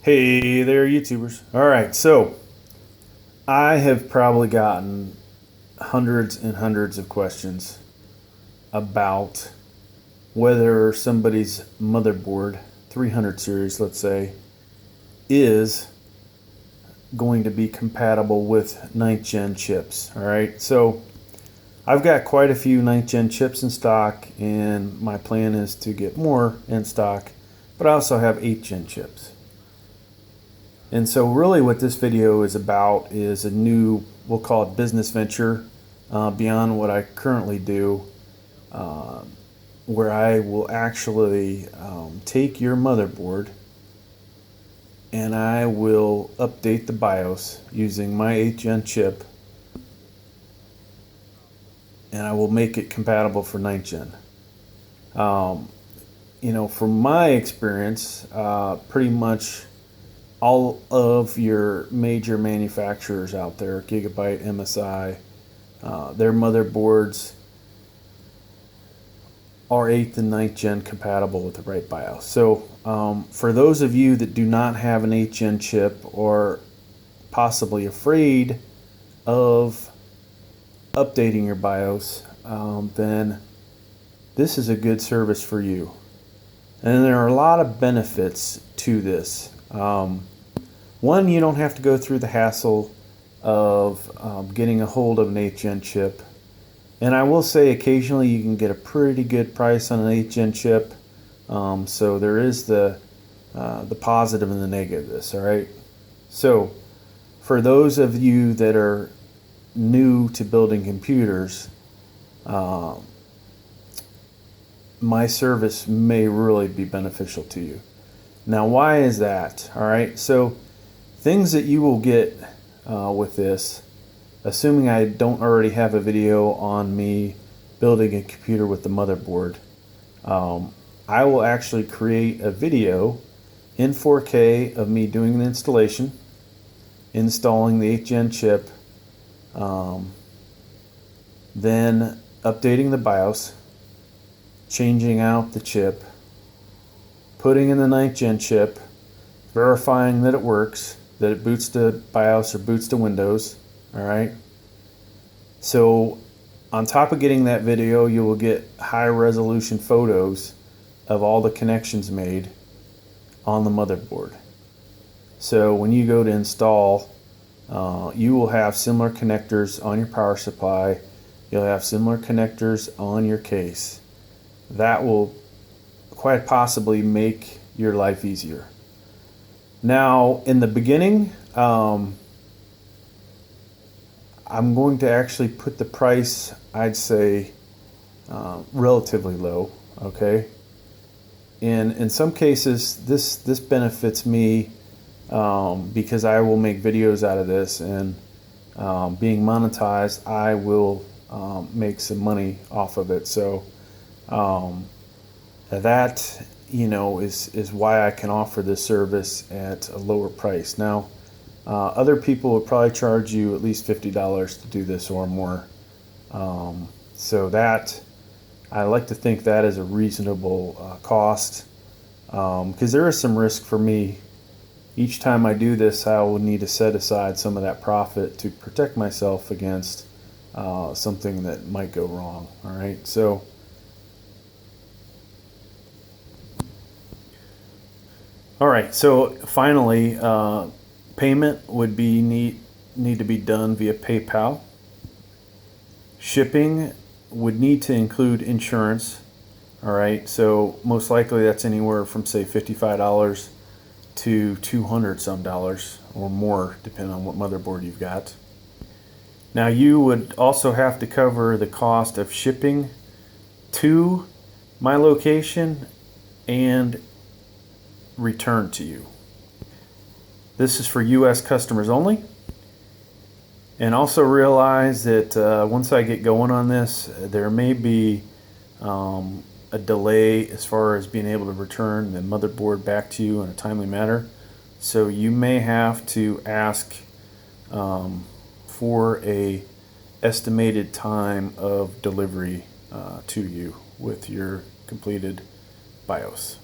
Hey there, YouTubers. All right, so I have probably gotten hundreds and hundreds of questions about whether somebody's motherboard, 300 series, let's say, is going to be compatible with 9th gen chips. All right, so I've got quite a few 9th gen chips in stock, and my plan is to get more in stock, but I also have 8th gen chips. And so really what this video is about is a new, we'll call it business venture, beyond what I currently do, where I will actually take your motherboard and I will update the BIOS using my 8th gen chip, and I will make it compatible for 9th gen. From my experience, pretty much all of your major manufacturers out there, Gigabyte, MSI, their motherboards are 8th and 9th gen compatible with the right BIOS. So for those of you that do not have an 8th gen chip or possibly afraid of updating your BIOS, then this is a good service for you. And there are a lot of benefits to this. One, you don't have to go through the hassle of getting a hold of an 8th gen chip. And I will say occasionally you can get a pretty good price on an 8th gen chip. So there is the positive and the negative of this, all right? So for those of you that are new to building computers, my service may really be beneficial to you. Now, why is that? All right, so things that you will get with this, assuming I don't already have a video on me building a computer with the motherboard, I will actually create a video in 4K of me doing the installation, installing the 8th gen chip, then updating the BIOS, changing out the chip, putting in the 9th gen chip, verifying that it works, that it boots to BIOS or boots to Windows. All right. So on top of getting that video, you will get high resolution photos of all the connections made on the motherboard. So when you go to install, you will have similar connectors on your power supply. You'll have similar connectors on your case. That will quite possibly make your life easier. Now, in the beginning, I'm going to actually put the price, I'd say, relatively low, okay? And in some cases, this benefits me because I will make videos out of this, and being monetized, I will make some money off of it. So that is why I can offer this service at a lower price. Now, other people would probably charge you at least $50 to do this or more. So that, I like to think that is a reasonable cost, because there is some risk for me. Each time I do this, I will need to set aside some of that profit to protect myself against something that might go wrong. All right, so all right, so finally, payment would be need to be done via PayPal. Shipping would need to include insurance. All right, so most likely that's anywhere from, say, $55 to $200 some dollars or more, depending on what motherboard you've got. Now, you would also have to cover the cost of shipping to my location and return to you. This is for US customers only. And also realize that once I get going on this, there may be a delay as far as being able to return the motherboard back to you in a timely manner. So you may have to ask for a estimated time of delivery to you with your completed BIOS.